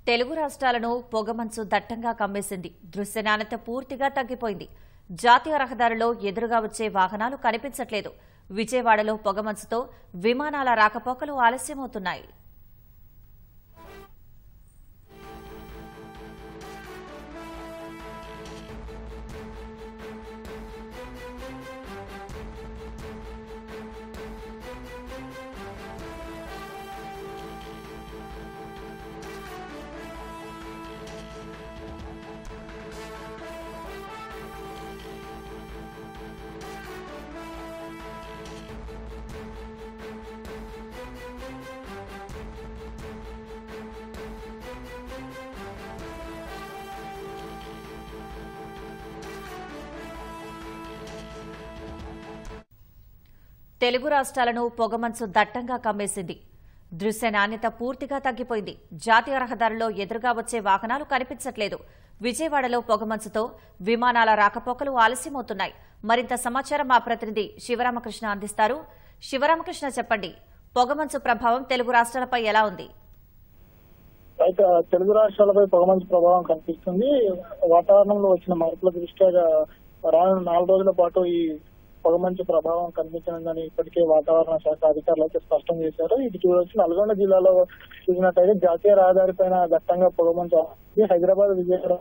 తెలుగు రాష్ట్రాలను పొగమంచు దట్టంగా కమ్మేసింది. దృశ్య నాణ్యత పూర్తిగా తగ్గిపోయింది. జాతీయ రహదారిలో ఎదురుగా వచ్చే వాహనాలు కనిపించట్లేదు. విజయవాడలో పొగమంచుతో విమానాల రాకపోకలు ఆలస్యమవుతున్నాయి. తెలుగు రాష్ట్రాలను పొగమంచు దట్టంగా కమ్మేసింది. దృశ్య నాణ్యత పూర్తిగా తగ్గిపోయింది. జాతీయ రహదారిలో ఎదురుగా వచ్చే వాహనాలు కనిపించట్లేదు. విజయవాడలో పొగమంచుతో విమానాల రాకపోకలు ఆలస్యమవుతున్నాయి. మరింత సమాచారం మా ప్రతినిధి శివరామకృష్ణ అందిస్తారు. శివరామకృష్ణ, చెప్పండి, పొగమంచు ప్రభావం తెలుగు రాష్ట్రాలపై ఎలా ఉంది? అయితే తెలుగు రాష్ట్రాలపై పొగమంచు ప్రభావం కనిపిస్తుంది. వాతావరణంలో వచ్చిన మార్పుల దృష్ట్యా రానున్న 4 రోజుల పాటు ఈ పొగమంచు ప్రభావం కనిపించనుందని ఇప్పటికే వాతావరణ శాఖ అధికారులు అయితే స్పష్టం చేశారు. ఇది చూడవచ్చు, నల్గొండ జిల్లాలో చూసినట్టయితే జాతీయ రహదారి పైన దట్టంగా పొగమంచు. హైదరాబాద్ విజయవాడ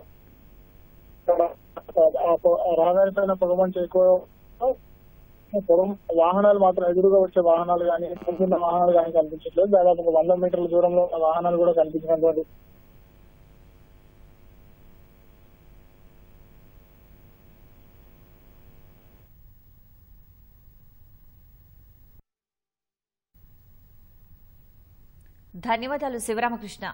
రహదారి పైన పొగమంచు ఎక్కువ. వాహనాలు మాత్రం ఎదురుగా వచ్చే వాహనాలు కానీ చిన్న వాహనాలు కానీ కనిపించట్లేదు. దాదాపు 100 మీటర్ల దూరంలో వాహనాలు కూడా కనిపించినటువంటి ధన్యవాదాలు శివరామకృష్ణ.